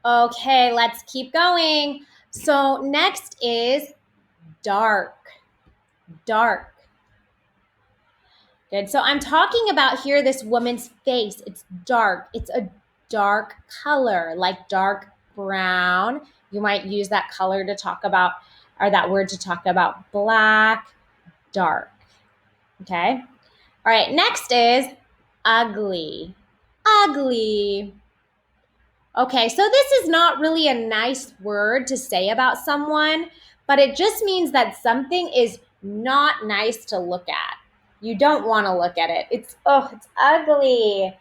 Okay, let's keep going. So next is dark. Dark. Good. So I'm talking about here this woman's face. It's dark. It's a dark color, like dark brown. You might use that color to talk about, or that word to talk about black, dark. Okay. All right. Next is ugly. Ugly. Okay, so this is not really a nice word to say about someone, but it just means that something is not nice to look at. You don't want to look at it. It's ugly.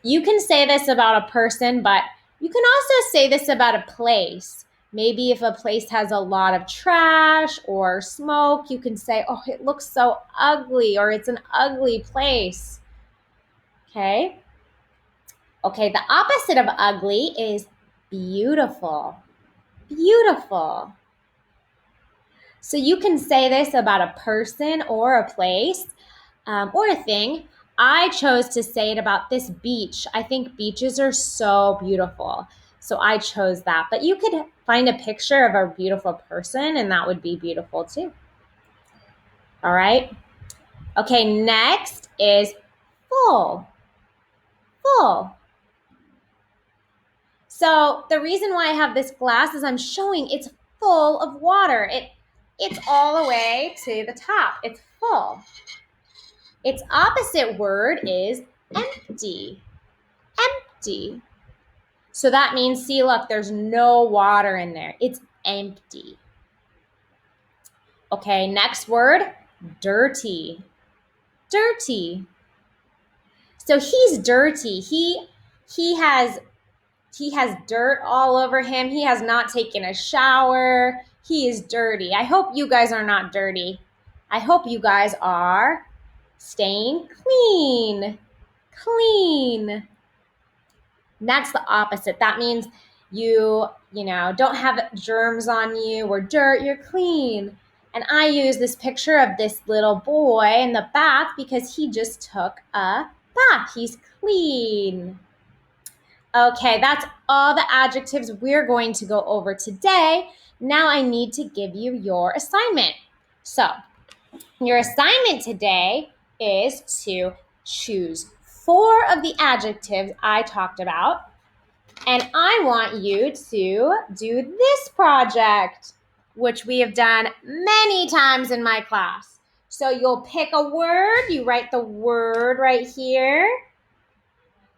You can say this about a person, but you can also say this about a place. Maybe if a place has a lot of trash or smoke, you can say, oh, it looks so ugly, or it's an ugly place. Okay. Okay, the opposite of ugly is beautiful. Beautiful. So you can say this about a person or a place or a thing. I chose to say it about this beach. I think beaches are so beautiful. So I chose that. But you could find a picture of a beautiful person and that would be beautiful too. All right. Okay, next is full. Full. So the reason why I have this glass is I'm showing it's full of water. It's all the way to the top. It's full. Its opposite word is empty. Empty. So that means, see, look, there's no water in there. It's empty. Okay, next word, dirty. Dirty. So he's dirty. He has dirt all over him. He has not taken a shower. He is dirty. I hope you guys are not dirty. I hope you guys are staying clean. Clean. And that's the opposite. That means you don't have germs on you or dirt. You're clean. And I use this picture of this little boy in the bath because he just took a bath. He's clean. Okay, that's all the adjectives we're going to go over today. Now I need to give you your assignment. So, your assignment today is to choose 4 of the adjectives I talked about, and I want you to do this project, which we have done many times in my class. So, you'll pick a word, you write the word right here.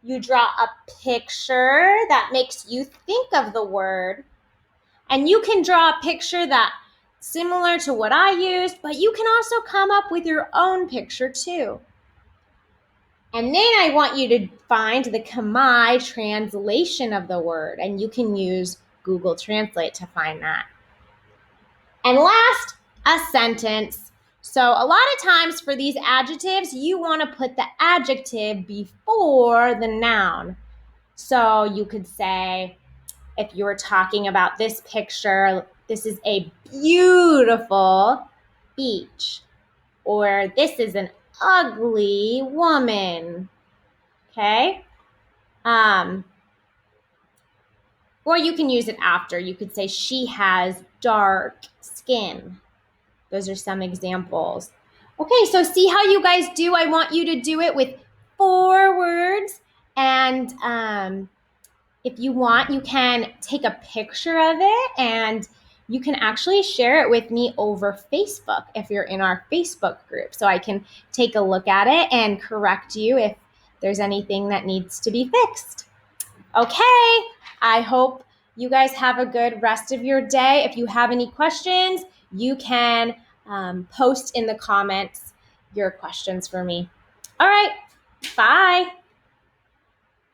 You draw a picture that makes you think of the word. And you can draw a picture that's similar to what I used, but you can also come up with your own picture too. And then I want you to find the Khmer translation of the word, and you can use Google Translate to find that. And last, a sentence. So a lot of times for these adjectives, you want to put the adjective before the noun. So you could say, if you were talking about this picture, this is a beautiful beach. Or this is an ugly woman. Okay? Or you can use it after. You could say she has dark skin. Those are some examples. Okay, so see how you guys do? I want you to do it with 4 words. And if you want, you can take a picture of it and you can actually share it with me over Facebook if you're in our Facebook group. So I can take a look at it and correct you if there's anything that needs to be fixed. Okay, I hope you guys have a good rest of your day. If you have any questions, you can post in the comments your questions for me. All right, bye.